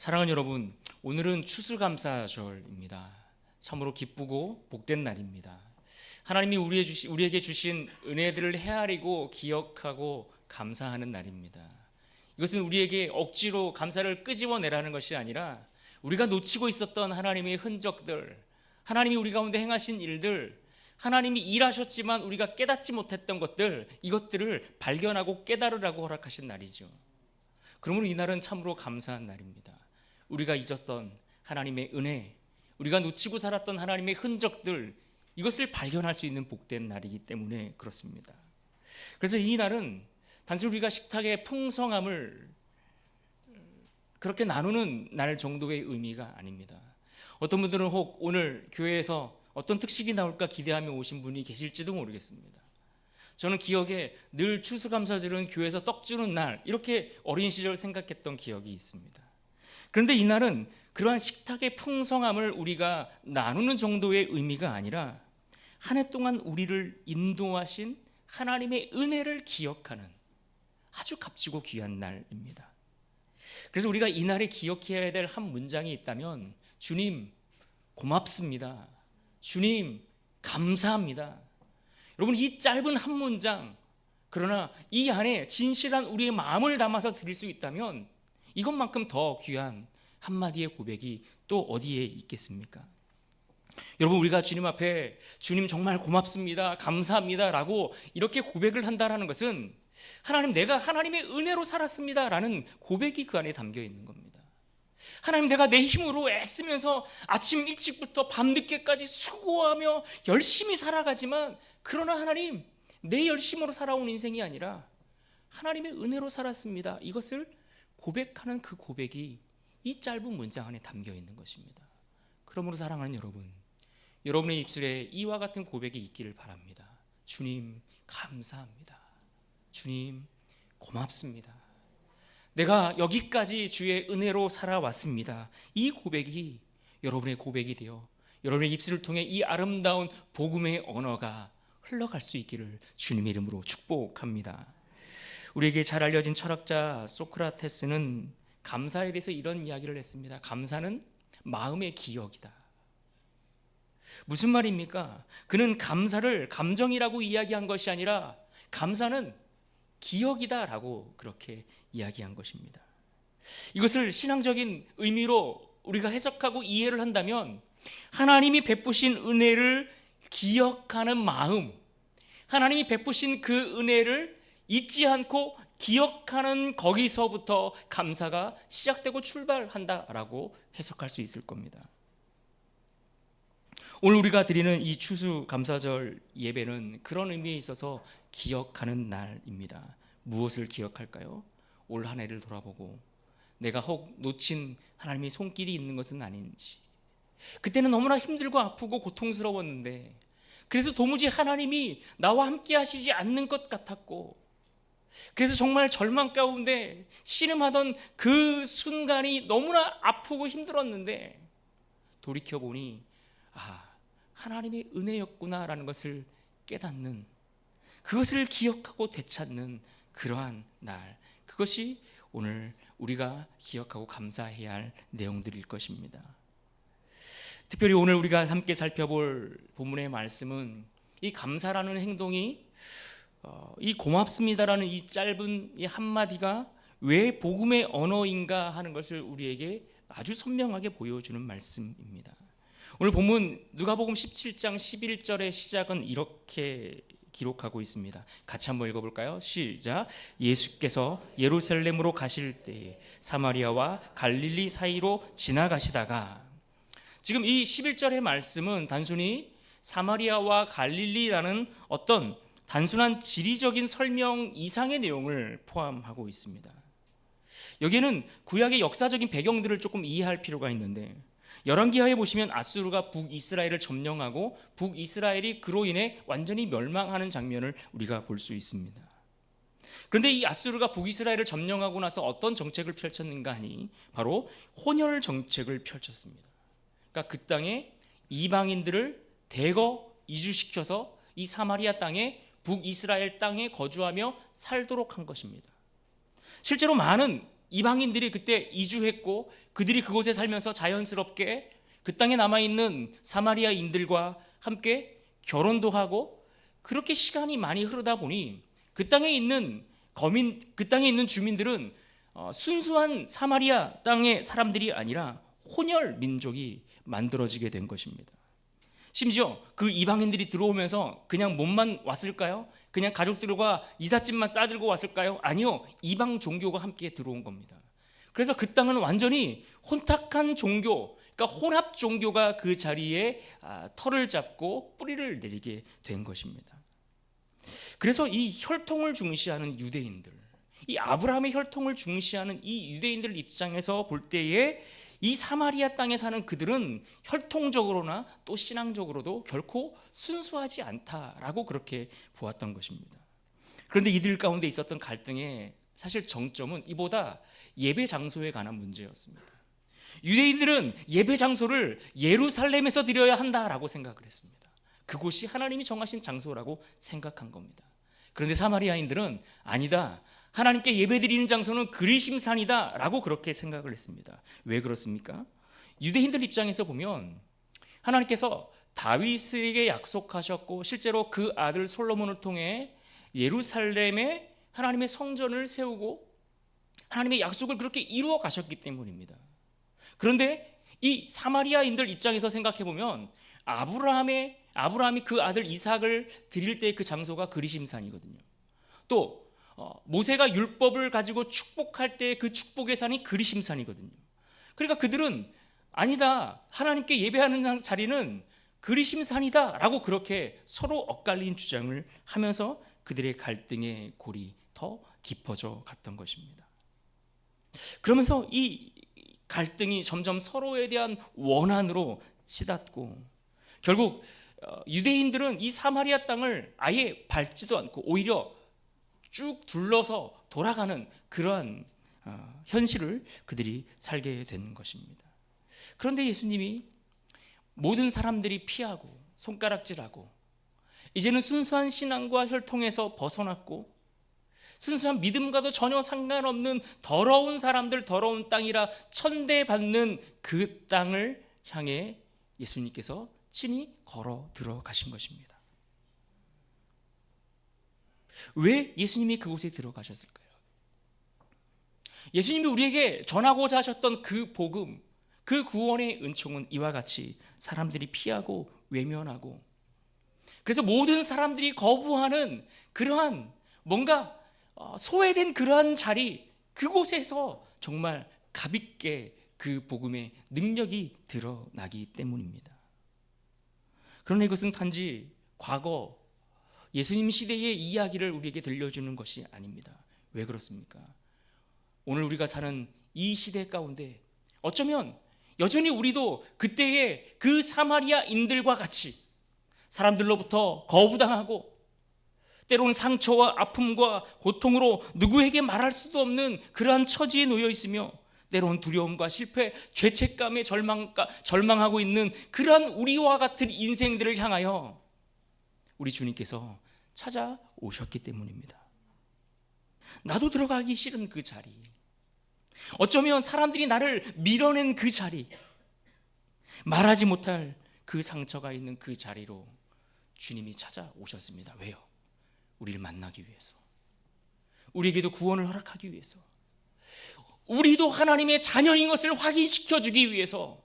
사랑하는 여러분, 오늘은 추수감사절입니다. 참으로 기쁘고 복된 날입니다. 하나님이 우리에게 주신 은혜들을 헤아리고 기억하고 감사하는 날입니다. 이것은 우리에게 억지로 감사를 끄집어내라는 것이 아니라 우리가 놓치고 있었던 하나님의 흔적들, 하나님이 우리 가운데 행하신 일들, 하나님이 일하셨지만 우리가 깨닫지 못했던 것들, 이것들을 발견하고 깨달으라고 허락하신 날이죠. 그러므로 이 날은 참으로 감사한 날입니다. 우리가 잊었던 하나님의 은혜, 우리가 놓치고 살았던 하나님의 흔적들, 이것을 발견할 수 있는 복된 날이기 때문에 그렇습니다. 그래서 이 날은 단순히 우리가 식탁의 풍성함을 그렇게 나누는 날 정도의 의미가 아닙니다. 어떤 분들은 혹 오늘 교회에서 어떤 특식이 나올까 기대하며 오신 분이 계실지도 모르겠습니다. 저는 기억에 늘 추수감사절은 교회에서 떡 주는 날, 이렇게 어린 시절 생각했던 기억이 있습니다. 그런데 이 날은 그러한 식탁의 풍성함을 우리가 나누는 정도의 의미가 아니라 한 해 동안 우리를 인도하신 하나님의 은혜를 기억하는 아주 값지고 귀한 날입니다. 그래서 우리가 이 날에 기억해야 될 한 문장이 있다면, 주님 고맙습니다, 주님 감사합니다. 여러분, 이 짧은 한 문장, 그러나 이 안에 진실한 우리의 마음을 담아서 드릴 수 있다면 이것만큼 더 귀한 한마디의 고백이 또 어디에 있겠습니까? 여러분, 우리가 주님 앞에 주님 정말 고맙습니다, 감사합니다 라고 이렇게 고백을 한다는 것은 하나님, 내가 하나님의 은혜로 살았습니다 라는 고백이 그 안에 담겨 있는 겁니다. 하나님, 내가 내 힘으로 애쓰면서 아침 일찍부터 밤늦게까지 수고하며 열심히 살아가지만, 그러나 하나님, 내 열심으로 살아온 인생이 아니라 하나님의 은혜로 살았습니다, 이것을 고백하는 그 고백이 이 짧은 문장 안에 담겨 있는 것입니다. 그러므로 사랑하는 여러분, 여러분의 입술에 이와 같은 고백이 있기를 바랍니다. 주님 감사합니다, 주님 고맙습니다, 내가 여기까지 주의 은혜로 살아왔습니다. 이 고백이 여러분의 고백이 되어 여러분의 입술을 통해 이 아름다운 복음의 언어가 흘러갈 수 있기를 주님의 이름으로 축복합니다. 우리에게 잘 알려진 철학자 소크라테스는 감사에 대해서 이런 이야기를 했습니다. 감사는 마음의 기억이다. 무슨 말입니까? 그는 감사를 감정이라고 이야기한 것이 아니라 감사는 기억이다 라고 그렇게 이야기한 것입니다. 이것을 신앙적인 의미로 우리가 해석하고 이해를 한다면, 하나님이 베푸신 은혜를 기억하는 마음, 하나님이 베푸신 그 은혜를 잊지 않고 기억하는 거기서부터 감사가 시작되고 출발한다라고 해석할 수 있을 겁니다. 오늘 우리가 드리는 이 추수감사절 예배는 그런 의미에 있어서 기억하는 날입니다. 무엇을 기억할까요? 올 한 해를 돌아보고 내가 혹 놓친 하나님의 손길이 있는 것은 아닌지, 그때는 너무나 힘들고 아프고 고통스러웠는데 그래서 도무지 하나님이 나와 함께 하시지 않는 것 같았고, 그래서 정말 절망 가운데 신음하던 그 순간이 너무나 아프고 힘들었는데 돌이켜보니 하나님의 은혜였구나라는 것을 깨닫는, 그것을 기억하고 되찾는 그러한 날, 그것이 오늘 우리가 기억하고 감사해야 할 내용들일 것입니다. 특별히 오늘 우리가 함께 살펴볼 본문의 말씀은 이 감사라는 행동이 이 고맙습니다라는 이 짧은 이 한마디가 왜 복음의 언어인가 하는 것을 우리에게 아주 선명하게 보여주는 말씀입니다. 오늘 본문 누가복음 17장 11절의 시작은 이렇게 기록하고 있습니다. 같이 한번 읽어볼까요? 시작. 예수께서 예루살렘으로 가실 때에 사마리아와 갈릴리 사이로 지나가시다가, 지금 이 11절의 말씀은 단순히 사마리아와 갈릴리라는 어떤 단순한 지리적인 설명 이상의 내용을 포함하고 있습니다. 여기에는 구약의 역사적인 배경들을 조금 이해할 필요가 있는데, 열왕기하에 보시면 아수르가 북이스라엘을 점령하고 북이스라엘이 그로 인해 완전히 멸망하는 장면을 우리가 볼 수 있습니다. 그런데 이 아수르가 북이스라엘을 점령하고 나서 어떤 정책을 펼쳤는가 하니 바로 혼혈 정책을 펼쳤습니다. 그러니까 그 땅에 이방인들을 대거 이주시켜서 이 사마리아 땅에, 북이스라엘 땅에 거주하며 살도록 한 것입니다. 실제로 많은 이방인들이 그때 이주했고 그들이 그곳에 살면서 자연스럽게 그 땅에 남아있는 사마리아인들과 함께 결혼도 하고 그렇게 시간이 많이 흐르다 보니 그 땅에 있는 그 땅에 있는 주민들은 순수한 사마리아 땅의 사람들이 아니라 혼혈 민족이 만들어지게 된 것입니다. 심지어 그 이방인들이 들어오면서 그냥 몸만 왔을까요? 그냥 가족들과 이삿짐만 싸들고 왔을까요? 아니요, 이방 종교가 함께 들어온 겁니다. 그래서 그 땅은 완전히 혼탁한 종교, 그러니까 혼합 종교가 그 자리에 털을 잡고 뿌리를 내리게 된 것입니다. 그래서 이 혈통을 중시하는 유대인들, 이 아브라함의 혈통을 중시하는 이 유대인들 입장에서 볼 때에 이 사마리아 땅에 사는 그들은 혈통적으로나 또 신앙적으로도 결코 순수하지 않다라고 그렇게 보았던 것입니다. 그런데 이들 가운데 있었던 갈등의 사실 정점은 이보다 예배 장소에 관한 문제였습니다. 유대인들은 예배 장소를 예루살렘에서 드려야 한다라고 생각을 했습니다. 그곳이 하나님이 정하신 장소라고 생각한 겁니다. 그런데 사마리아인들은 아니다, 하나님께 예배드리는 장소는 그리심산이다 라고 그렇게 생각을 했습니다. 왜 그렇습니까? 유대인들 입장에서 보면 하나님께서 다윗에게 약속하셨고 실제로 그 아들 솔로몬을 통해 예루살렘에 하나님의 성전을 세우고 하나님의 약속을 그렇게 이루어 가셨기 때문입니다. 그런데 이 사마리아인들 입장에서 생각해 보면 아브라함이 그 아들 이삭을 드릴 때 그 장소가 그리심산이거든요. 또 모세가 율법을 가지고 축복할 때 그 축복의 산이 그리심산이거든요. 그러니까 그들은 아니다, 하나님께 예배하는 자리는 그리심산이다 라고 그렇게 서로 엇갈린 주장을 하면서 그들의 갈등의 골이 더 깊어져 갔던 것입니다. 그러면서 이 갈등이 점점 서로에 대한 원한으로 치닫고 결국 유대인들은 이 사마리아 땅을 아예 밟지도 않고 오히려 쭉 둘러서 돌아가는 그러한 현실을 그들이 살게 된 것입니다. 그런데 예수님이 모든 사람들이 피하고 손가락질하고 이제는 순수한 신앙과 혈통에서 벗어났고 순수한 믿음과도 전혀 상관없는 더러운 사람들, 더러운 땅이라 천대받는 그 땅을 향해 예수님께서 친히 걸어 들어가신 것입니다. 왜 예수님이 그곳에 들어가셨을까요? 예수님이 우리에게 전하고자 하셨던 그 복음, 그 구원의 은총은 이와 같이 사람들이 피하고 외면하고 그래서 모든 사람들이 거부하는 그러한 뭔가 소외된 그러한 자리, 그곳에서 정말 가볍게 그 복음의 능력이 드러나기 때문입니다. 그러나 이것은 단지 과거 예수님 시대의 이야기를 우리에게 들려주는 것이 아닙니다. 왜 그렇습니까? 오늘 우리가 사는 이 시대 가운데 어쩌면 여전히 우리도 그때의 그 사마리아인들과 같이 사람들로부터 거부당하고 때로는 상처와 아픔과 고통으로 누구에게 말할 수도 없는 그러한 처지에 놓여 있으며 때로는 두려움과 실패, 죄책감에 절망하고 있는 그러한 우리와 같은 인생들을 향하여 우리 주님께서 찾아오셨기 때문입니다. 나도 들어가기 싫은 그 자리, 어쩌면 사람들이 나를 밀어낸 그 자리, 말하지 못할 그 상처가 있는 그 자리로 주님이 찾아오셨습니다. 왜요? 우리를 만나기 위해서, 우리에게도 구원을 허락하기 위해서, 우리도 하나님의 자녀인 것을 확인시켜 주기 위해서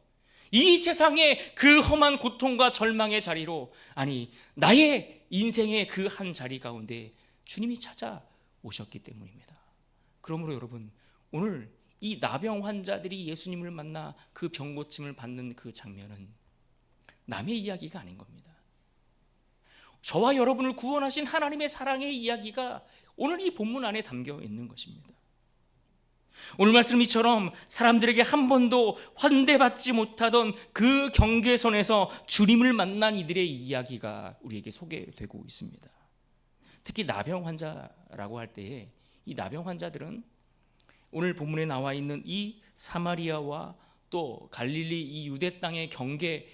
이 세상의 그 험한 고통과 절망의 자리로, 아니 나의 인생의 그 한 자리 가운데 주님이 찾아오셨기 때문입니다. 그러므로 여러분, 오늘 이 나병 환자들이 예수님을 만나 그 병 고침을 받는 그 장면은 남의 이야기가 아닌 겁니다. 저와 여러분을 구원하신 하나님의 사랑의 이야기가 오늘 이 본문 안에 담겨 있는 것입니다. 오늘 말씀 이처럼 사람들에게 한 번도 환대받지 못하던 그 경계선에서 주님을 만난 이들의 이야기가 우리에게 소개되고 있습니다. 특히 나병 환자라고 할 때에 이 나병 환자들은 오늘 본문에 나와 있는 이 사마리아와 또 갈릴리 이 유대 땅의 경계의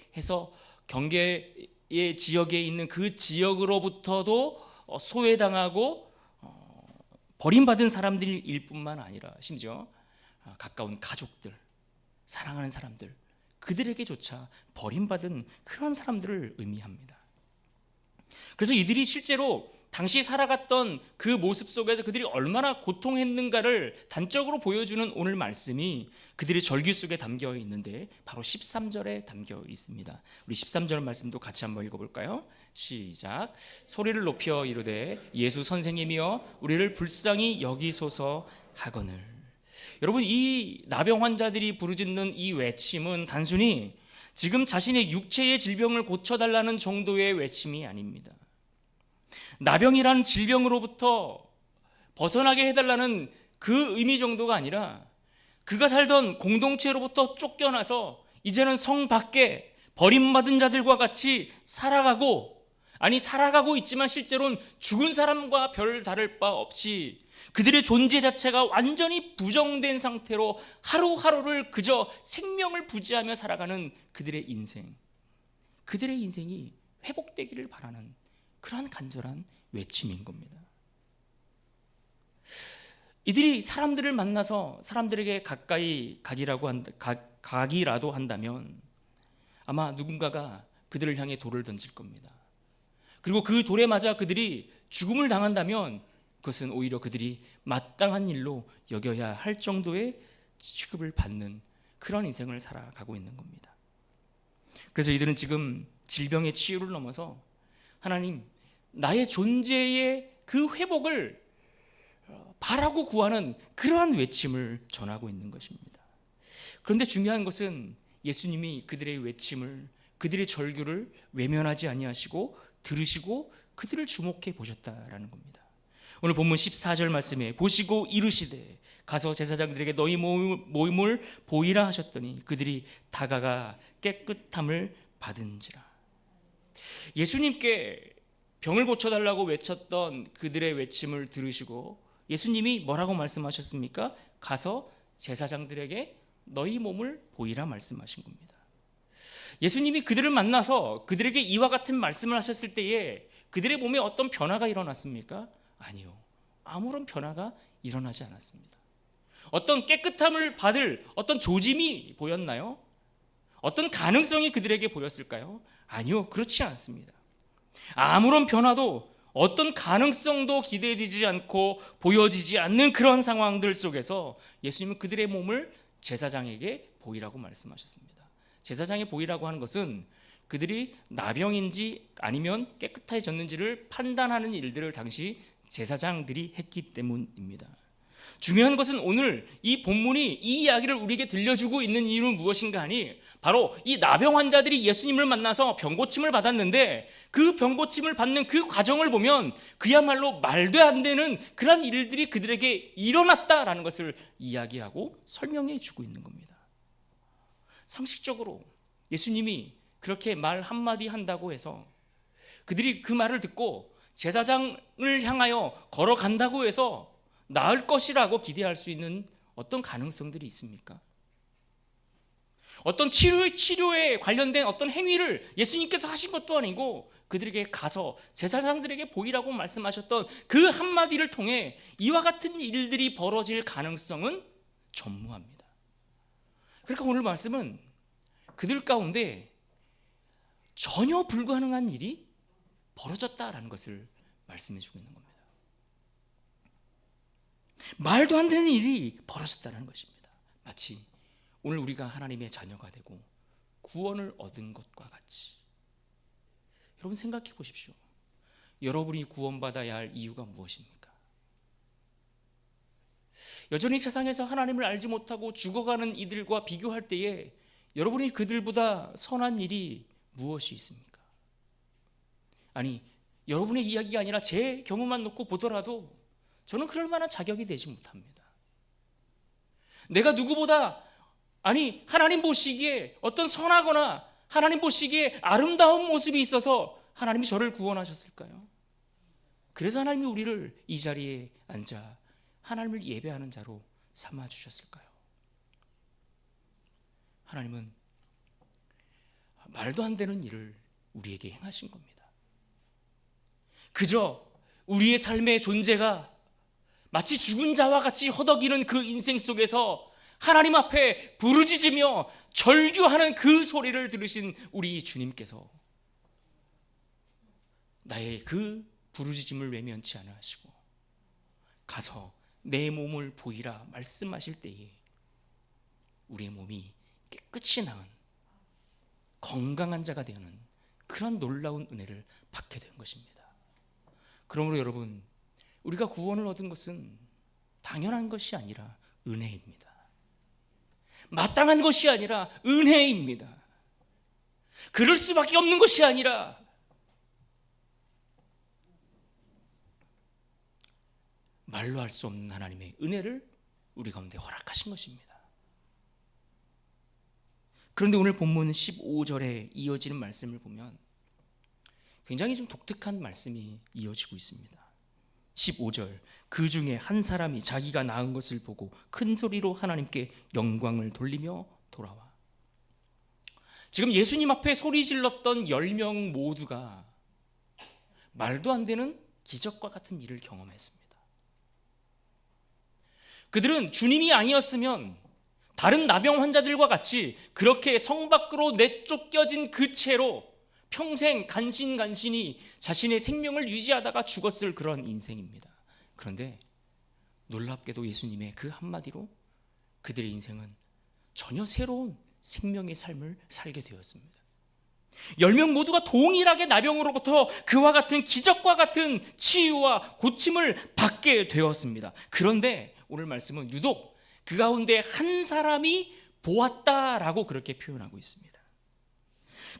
지역에 있는 그 지역으로부터도 소외당하고 버림받은 사람들일 뿐만 아니라 심지어 가까운 가족들, 사랑하는 사람들, 그들에게조차 버림받은 그런 사람들을 의미합니다. 그래서 이들이 실제로 당시 살아갔던 그 모습 속에서 그들이 얼마나 고통했는가를 단적으로 보여주는 오늘 말씀이 그들의 절기 속에 담겨 있는데 바로 13절에 담겨 있습니다. 우리 13절 말씀도 같이 한번 읽어볼까요? 시작. 소리를 높여 이르되 예수 선생님이여 우리를 불쌍히 여기소서 하거늘. 여러분, 이 나병 환자들이 부르짖는 이 외침은 단순히 지금 자신의 육체의 질병을 고쳐달라는 정도의 외침이 아닙니다. 나병이라는 질병으로부터 벗어나게 해달라는 그 의미 정도가 아니라 그가 살던 공동체로부터 쫓겨나서 이제는 성 밖에 버림받은 자들과 같이 살아가고 있지만 실제로는 죽은 사람과 별 다를 바 없이 그들의 존재 자체가 완전히 부정된 상태로 하루하루를 그저 생명을 부지하며 살아가는 그들의 인생이 회복되기를 바라는 그러한 간절한 외침인 겁니다. 이들이 사람들을 만나서 사람들에게 가까이 가기라도 한다면 아마 누군가가 그들을 향해 돌을 던질 겁니다. 그리고 그 돌에 맞아 그들이 죽음을 당한다면 그것은 오히려 그들이 마땅한 일로 여겨야 할 정도의 취급을 받는 그런 인생을 살아가고 있는 겁니다. 그래서 이들은 지금 질병의 치유를 넘어서 하나님, 나의 존재의 그 회복을 바라고 구하는 그러한 외침을 전하고 있는 것입니다. 그런데 중요한 것은 예수님이 그들의 외침을, 그들의 절규를 외면하지 아니하시고 들으시고 그들을 주목해 보셨다라는 겁니다. 오늘 본문 14절 말씀에 보시고 이르시되 가서 제사장들에게 너희 모임을 보이라 하셨더니 그들이 다가가 깨끗함을 받은지라. 예수님께 병을 고쳐달라고 외쳤던 그들의 외침을 들으시고 예수님이 뭐라고 말씀하셨습니까? 가서 제사장들에게 너희 몸을 보이라 말씀하신 겁니다. 예수님이 그들을 만나서 그들에게 이와 같은 말씀을 하셨을 때에 그들의 몸에 어떤 변화가 일어났습니까? 아니요. 아무런 변화가 일어나지 않았습니다. 어떤 깨끗함을 받을 어떤 조짐이 보였나요? 어떤 가능성이 그들에게 보였을까요? 아니요. 그렇지 않습니다. 아무런 변화도 어떤 가능성도 기대되지 않고 보여지지 않는 그런 상황들 속에서 예수님은 그들의 몸을 제사장에게 보이라고 말씀하셨습니다. 제사장에 보이라고 하는 것은 그들이 나병인지 아니면 깨끗해졌는지를 판단하는 일들을 당시 제사장들이 했기 때문입니다. 중요한 것은 오늘 이 본문이 이 이야기를 우리에게 들려주고 있는 이유는 무엇인가 하니 바로 이 나병 환자들이 예수님을 만나서 병고침을 받았는데 그 병고침을 받는 그 과정을 보면 그야말로 말도 안 되는 그런 일들이 그들에게 일어났다라는 것을 이야기하고 설명해 주고 있는 겁니다. 상식적으로 예수님이 그렇게 말 한마디 한다고 해서 그들이 그 말을 듣고 제사장을 향하여 걸어간다고 해서 나을 것이라고 기대할 수 있는 어떤 가능성들이 있습니까? 어떤 치료에 관련된 어떤 행위를 예수님께서 하신 것도 아니고 그들에게 가서 제사장들에게 보이라고 말씀하셨던 그 한마디를 통해 이와 같은 일들이 벌어질 가능성은 전무합니다. 그러니까 오늘 말씀은 그들 가운데 전혀 불가능한 일이 벌어졌다라는 것을 말씀해 주고 있는 겁니다. 말도 안 되는 일이 벌어졌다는 것입니다. 마치 오늘 우리가 하나님의 자녀가 되고 구원을 얻은 것과 같이. 여러분 생각해 보십시오. 여러분이 구원받아야 할 이유가 무엇입니까? 여전히 세상에서 하나님을 알지 못하고 죽어가는 이들과 비교할 때에 여러분이 그들보다 선한 일이 무엇이 있습니까? 아니, 여러분의 이야기가 아니라 제 경우만 놓고 보더라도 저는 그럴 만한 자격이 되지 못합니다. 내가 누구보다 하나님 보시기에 어떤 선하거나 하나님 보시기에 아름다운 모습이 있어서 하나님이 저를 구원하셨을까요? 그래서 하나님이 우리를 이 자리에 앉아 하나님을 예배하는 자로 삼아주셨을까요? 하나님은 말도 안 되는 일을 우리에게 행하신 겁니다. 그저 우리의 삶의 존재가 마치 죽은 자와 같이 허덕이는 그 인생 속에서 하나님 앞에 부르짖으며 절규하는 그 소리를 들으신 우리 주님께서 나의 그 부르짖음을 외면치 않아 하시고 가서 내 몸을 보이라 말씀하실 때에 우리의 몸이 깨끗이 나은 건강한 자가 되는 그런 놀라운 은혜를 받게 된 것입니다. 그러므로 여러분, 우리가 구원을 얻은 것은 당연한 것이 아니라 은혜입니다. 마땅한 것이 아니라 은혜입니다. 그럴 수밖에 없는 것이 아니라 말로 할 수 없는 하나님의 은혜를 우리 가운데 허락하신 것입니다. 그런데 오늘 본문 15절에 이어지는 말씀을 보면 굉장히 좀 독특한 말씀이 이어지고 있습니다. 15절, 그 중에 한 사람이 자기가 낳은 것을 보고 큰 소리로 하나님께 영광을 돌리며 돌아와. 지금 예수님 앞에 소리 질렀던 10명 모두가 말도 안 되는 기적과 같은 일을 경험했습니다. 그들은 주님이 아니었으면 다른 나병 환자들과 같이 그렇게 성 밖으로 내쫓겨진 그 채로 평생 간신간신히 자신의 생명을 유지하다가 죽었을 그런 인생입니다. 그런데 놀랍게도 예수님의 그 한마디로 그들의 인생은 전혀 새로운 생명의 삶을 살게 되었습니다. 10명 모두가 동일하게 나병으로부터 그와 같은 기적과 같은 치유와 고침을 받게 되었습니다. 그런데 오늘 말씀은 유독 그 가운데 한 사람이 보았다라고 그렇게 표현하고 있습니다.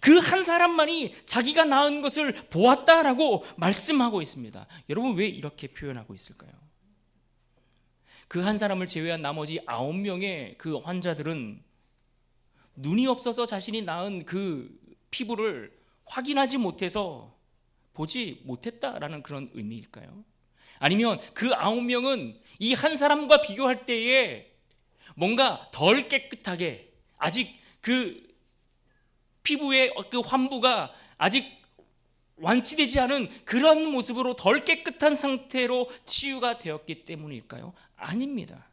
그 한 사람만이 자기가 낳은 것을 보았다라고 말씀하고 있습니다. 여러분, 왜 이렇게 표현하고 있을까요? 그 한 사람을 제외한 나머지 9명의 그 환자들은 눈이 없어서 자신이 낳은 그 피부를 확인하지 못해서 보지 못했다라는 그런 의미일까요? 아니면 그 9명은 이 한 사람과 비교할 때에 뭔가 덜 깨끗하게, 아직 그 피부의 그 환부가 아직 완치되지 않은 그런 모습으로 덜 깨끗한 상태로 치유가 되었기 때문일까요? 아닙니다.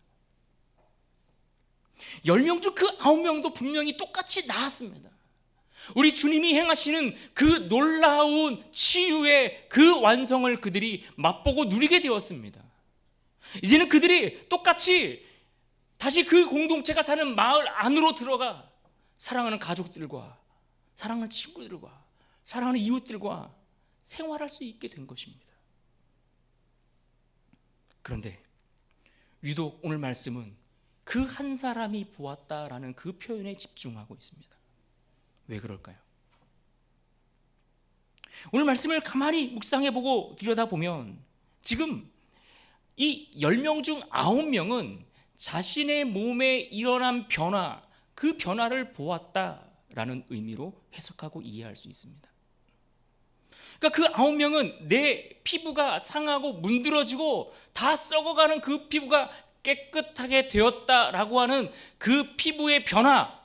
10명 중 그 9명도 분명히 똑같이 나았습니다. 우리 주님이 행하시는 그 놀라운 치유의 그 완성을 그들이 맛보고 누리게 되었습니다. 이제는 그들이 똑같이 다시 그 공동체가 사는 마을 안으로 들어가 사랑하는 가족들과 사랑하는 친구들과 사랑하는 이웃들과 생활할 수 있게 된 것입니다. 그런데 유독 오늘 말씀은 그 한 사람이 보았다라는 그 표현에 집중하고 있습니다. 왜 그럴까요? 오늘 말씀을 가만히 묵상해보고 들여다보면 지금 이 10명 중 9명은 자신의 몸에 일어난 변화, 그 변화를 보았다라는 의미로 해석하고 이해할 수 있습니다. 그러니까 그 9명은 내 피부가 상하고 문드러지고 다 썩어가는 그 피부가 깨끗하게 되었다라고 하는 그 피부의 변화,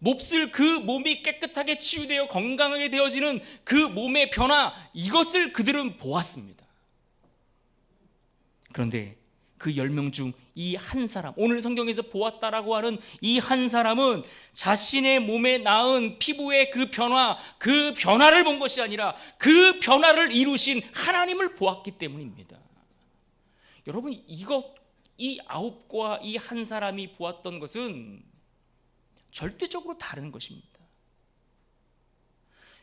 몹쓸 그 몸이 깨끗하게 치유되어 건강하게 되어지는 그 몸의 변화, 이것을 그들은 보았습니다. 그런데 그 10명 중 이 한 사람, 오늘 성경에서 보았다라고 하는 이 한 사람은 자신의 몸에 낳은 피부의 그 변화를 본 것이 아니라 그 변화를 이루신 하나님을 보았기 때문입니다. 여러분, 이 9과 이 한 사람이 보았던 것은 절대적으로 다른 것입니다.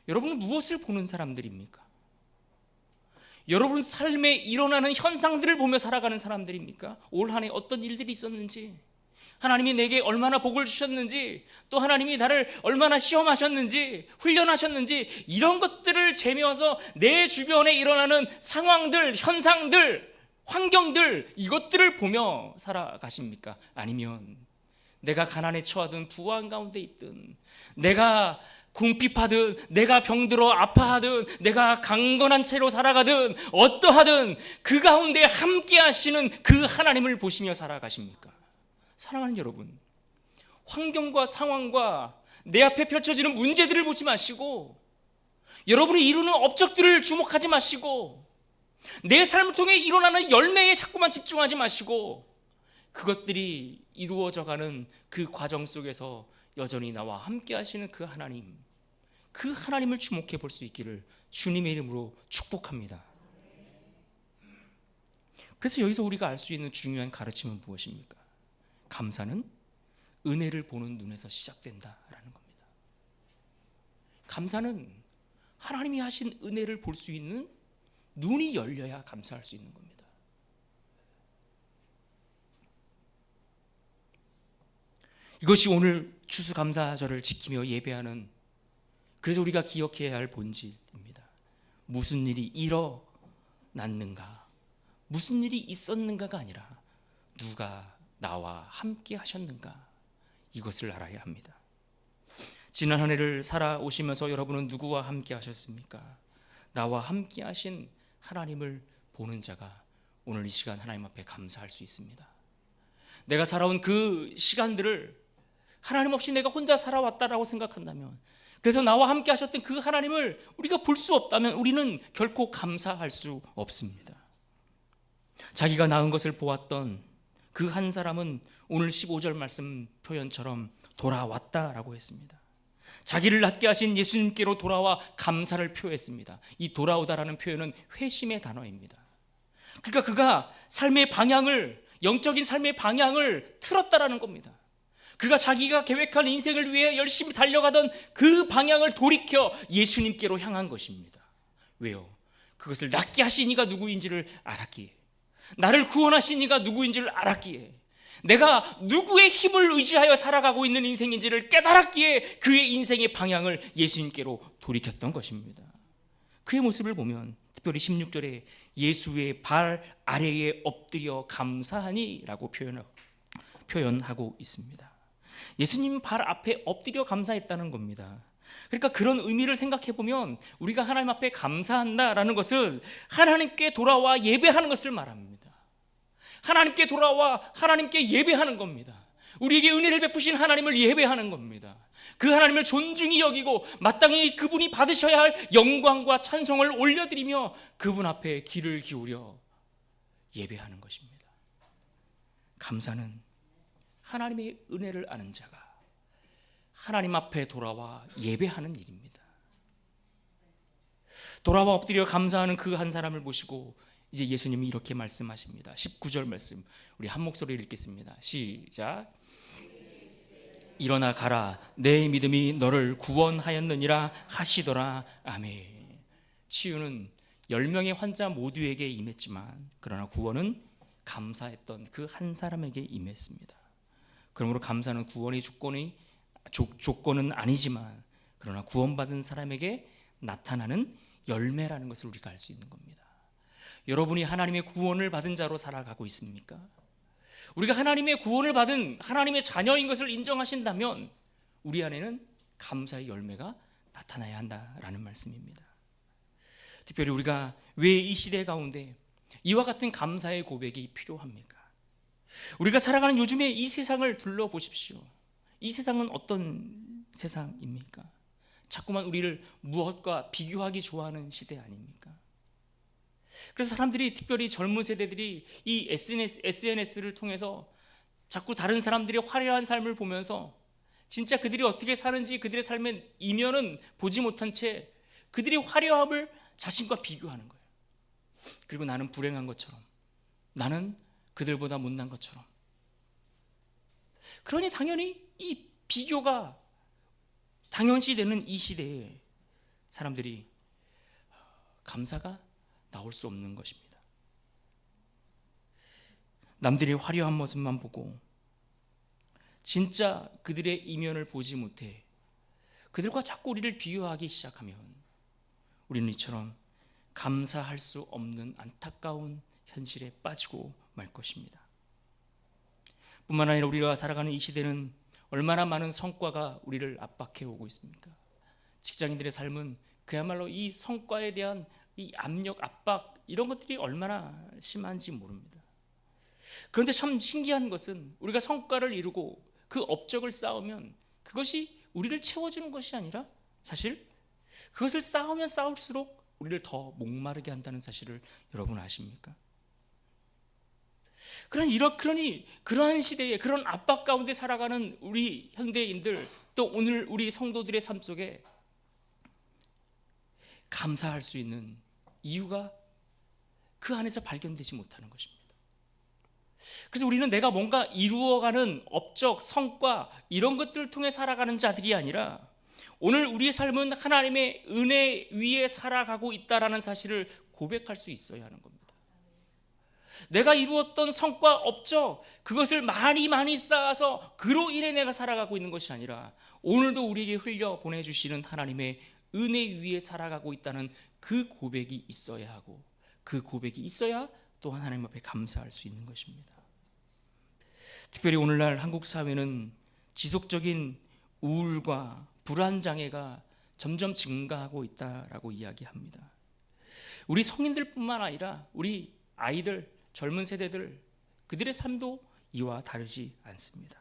여러분은 무엇을 보는 사람들입니까? 여러분 삶에 일어나는 현상들을 보며 살아가는 사람들입니까? 올 한 해 어떤 일들이 있었는지, 하나님이 내게 얼마나 복을 주셨는지, 또 하나님이 나를 얼마나 시험하셨는지, 훈련하셨는지, 이런 것들을 재미어서 내 주변에 일어나는 상황들, 현상들, 환경들, 이것들을 보며 살아가십니까? 아니면 내가 가난에 처하든 부한 가운데 있든, 내가 궁핍하든, 내가 병들어 아파하든, 내가 강건한 채로 살아가든, 어떠하든 그 가운데 함께 하시는 그 하나님을 보시며 살아가십니까? 사랑하는 여러분, 환경과 상황과 내 앞에 펼쳐지는 문제들을 보지 마시고, 여러분이 이루는 업적들을 주목하지 마시고, 내 삶을 통해 일어나는 열매에 자꾸만 집중하지 마시고, 그것들이 이루어져가는 그 과정 속에서 여전히 나와 함께 하시는 그 하나님을 주목해 볼 수 있기를 주님의 이름으로 축복합니다. 그래서 여기서 우리가 알 수 있는 중요한 가르침은 무엇입니까? 감사는 은혜를 보는 눈에서 시작된다라는 겁니다. 감사는 하나님이 하신 은혜를 볼 수 있는 눈이 열려야 감사할 수 있는 겁니다. 이것이 오늘 추수감사절을 지키며 예배하는, 그래서 우리가 기억해야 할 본질입니다. 무슨 일이 일어났는가, 무슨 일이 있었는가가 아니라 누가 나와 함께 하셨는가, 이것을 알아야 합니다. 지난 한 해를 살아오시면서 여러분은 누구와 함께 하셨습니까? 나와 함께 하신 하나님을 보는 자가 오늘 이 시간 하나님 앞에 감사할 수 있습니다. 내가 살아온 그 시간들을 하나님 없이 내가 혼자 살아왔다라고 생각한다면, 그래서 나와 함께 하셨던 그 하나님을 우리가 볼 수 없다면 우리는 결코 감사할 수 없습니다. 자기가 낳은 것을 보았던 그 한 사람은 오늘 15절 말씀 표현처럼 돌아왔다라고 했습니다. 자기를 낫게 하신 예수님께로 돌아와 감사를 표했습니다. 이 돌아오다라는 표현은 회심의 단어입니다. 그러니까 그가 삶의 방향을, 영적인 삶의 방향을 틀었다라는 겁니다. 그가 자기가 계획한 인생을 위해 열심히 달려가던 그 방향을 돌이켜 예수님께로 향한 것입니다. 왜요? 그것을 낫게 하신 이가 누구인지를 알았기에, 나를 구원하신 이가 누구인지를 알았기에, 내가 누구의 힘을 의지하여 살아가고 있는 인생인지를 깨달았기에 그의 인생의 방향을 예수님께로 돌이켰던 것입니다. 그의 모습을 보면 특별히 16절에 예수의 발 아래에 엎드려 감사하니 라고 표현하고 있습니다. 예수님 발 앞에 엎드려 감사했다는 겁니다. 그러니까 그런 의미를 생각해 보면 우리가 하나님 앞에 감사한다라는 것은 하나님께 돌아와 예배하는 것을 말합니다. 하나님께 돌아와 하나님께 예배하는 겁니다. 우리에게 은혜를 베푸신 하나님을 예배하는 겁니다. 그 하나님을 존중히 여기고 마땅히 그분이 받으셔야 할 영광과 찬송을 올려드리며 그분 앞에 귀를 기울여 예배하는 것입니다. 감사는 하나님의 은혜를 아는 자가 하나님 앞에 돌아와 예배하는 일입니다. 돌아와 엎드려 감사하는 그 한 사람을 보시고 이제 예수님이 이렇게 말씀하십니다. 19절 말씀 우리 한 목소리로 읽겠습니다. 시작. 일어나 가라, 내 믿음이 너를 구원하였느니라 하시더라. 아멘. 치유는 10명의 환자 모두에게 임했지만 그러나 구원은 감사했던 그 한 사람에게 임했습니다. 그러므로 감사는 구원의 조건은 아니지만 그러나 구원받은 사람에게 나타나는 열매라는 것을 우리가 알 수 있는 겁니다. 여러분이 하나님의 구원을 받은 자로 살아가고 있습니까? 우리가 하나님의 구원을 받은 하나님의 자녀인 것을 인정하신다면 우리 안에는 감사의 열매가 나타나야 한다라는 말씀입니다. 특별히 우리가 왜 이 시대 가운데 이와 같은 감사의 고백이 필요합니까? 우리가 살아가는 요즘의 이 세상을 둘러보십시오. 이 세상은 어떤 세상입니까? 자꾸만 우리를 무엇과 비교하기 좋아하는 시대 아닙니까? 그래서 사람들이, 특별히 젊은 세대들이 이 SNS를 통해서 자꾸 다른 사람들의 화려한 삶을 보면서 진짜 그들이 어떻게 사는지 그들의 삶의 이면은 보지 못한 채 그들의 화려함을 자신과 비교하는 거예요. 그리고 나는 불행한 것처럼, 나는 그들보다 못난 것처럼. 그러니 당연히 이 비교가 당연시되는 이 시대에 사람들이 감사가 나올 수 없는 것입니다. 남들의 화려한 모습만 보고 진짜 그들의 이면을 보지 못해 그들과 자꾸 우리를 비교하기 시작하면 우리는 이처럼 감사할 수 없는 안타까운 현실에 빠지고 말 것입니다. 뿐만 아니라 우리가 살아가는 이 시대는 얼마나 많은 성과가 우리를 압박해 오고 있습니까? 직장인들의 삶은 그야말로 이 성과에 대한 이 압력, 압박 이런 것들이 얼마나 심한지 모릅니다. 그런데 참 신기한 것은 우리가 성과를 이루고 그 업적을 쌓으면 그것이 우리를 채워주는 것이 아니라 사실 그것을 쌓으면 쌓을수록 우리를 더 목마르게 한다는 사실을 여러분 아십니까? 그러니 그러한 시대에 그런 압박 가운데 살아가는 우리 현대인들, 또 오늘 우리 성도들의 삶 속에 감사할 수 있는 이유가 그 안에서 발견되지 못하는 것입니다. 그래서 우리는 내가 뭔가 이루어가는 업적, 성과 이런 것들을 통해 살아가는 자들이 아니라 오늘 우리의 삶은 하나님의 은혜 위에 살아가고 있다라는 사실을 고백할 수 있어야 하는 겁니다. 내가 이루었던 성과, 업적, 그것을 많이 쌓아서 그로 인해 내가 살아가고 있는 것이 아니라 오늘도 우리에게 흘려 보내주시는 하나님의 은혜 위에 살아가고 있다는 그 고백이 있어야 하고, 그 고백이 있어야 또한 하나님 앞에 감사할 수 있는 것입니다. 특별히 오늘날 한국 사회는 지속적인 우울과 불안 장애가 점점 증가하고 있다라고 이야기합니다. 우리 성인들뿐만 아니라 우리 아이들, 젊은 세대들, 그들의 삶도 이와 다르지 않습니다.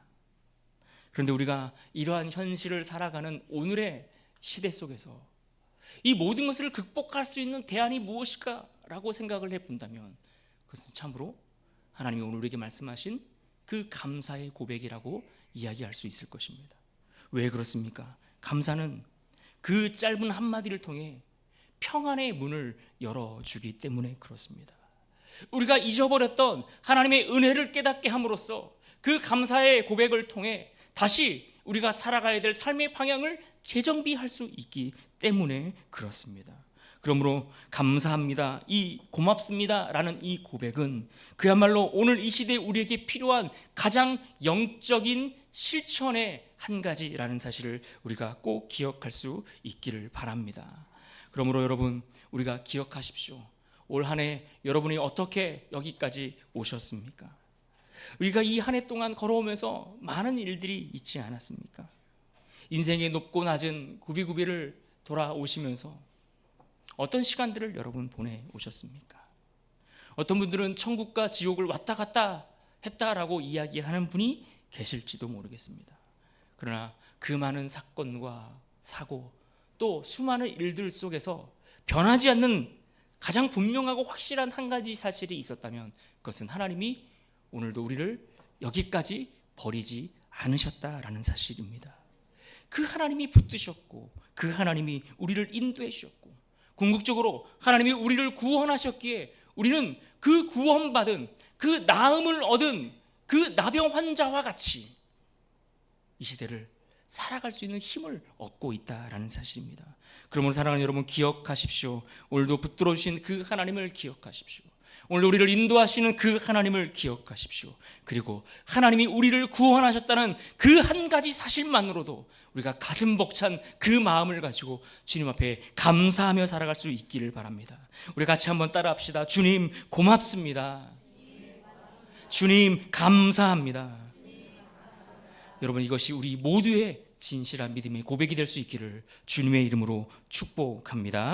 그런데 우리가 이러한 현실을 살아가는 오늘의 시대 속에서 이 모든 것을 극복할 수 있는 대안이 무엇일까라고 생각을 해본다면 그것은 참으로 하나님이 오늘 우리에게 말씀하신 그 감사의 고백이라고 이야기할 수 있을 것입니다. 왜 그렇습니까? 감사는 그 짧은 한마디를 통해 평안의 문을 열어주기 때문에 그렇습니다. 우리가 잊어버렸던 하나님의 은혜를 깨닫게 함으로써 그 감사의 고백을 통해 다시 우리가 살아가야 될 삶의 방향을 재정비할 수 있기 때문에 그렇습니다. 그러므로 감사합니다, 이 고맙습니다 라는 이 고백은 그야말로 오늘 이 시대에 우리에게 필요한 가장 영적인 실천의 한 가지라는 사실을 우리가 꼭 기억할 수 있기를 바랍니다. 그러므로 여러분, 우리가 기억하십시오. 올 한 해 여러분이 어떻게 여기까지 오셨습니까? 우리가 이 한 해 동안 걸어오면서 많은 일들이 있지 않았습니까? 인생의 높고 낮은 구비구비를 돌아오시면서 어떤 시간들을 여러분 보내오셨습니까? 어떤 분들은 천국과 지옥을 왔다 갔다 했다라고 이야기하는 분이 계실지도 모르겠습니다. 그러나 그 많은 사건과 사고, 또 수많은 일들 속에서 변하지 않는 가장 분명하고 확실한 한 가지 사실이 있었다면 그것은 하나님이 오늘도 우리를 여기까지 버리지 않으셨다라는 사실입니다. 그 하나님이 붙드셨고, 그 하나님이 우리를 인도해 주셨고, 궁극적으로 하나님이 우리를 구원하셨기에 우리는 그 구원받은, 그 나음을 얻은 그 나병 환자와 같이 이 시대를 살아갈 수 있는 힘을 얻고 있다라는 사실입니다. 그러므로 사랑하는 여러분, 기억하십시오. 오늘도 붙들어 주신 그 하나님을 기억하십시오. 오늘 우리를 인도하시는 그 하나님을 기억하십시오. 그리고 하나님이 우리를 구원하셨다는 그 한 가지 사실만으로도 우리가 가슴 벅찬 그 마음을 가지고 주님 앞에 감사하며 살아갈 수 있기를 바랍니다. 우리 같이 한번 따라합시다. 주님 고맙습니다. 주님 감사합니다. 여러분, 이것이 우리 모두의 진실한 믿음의 고백이 될 수 있기를 주님의 이름으로 축복합니다.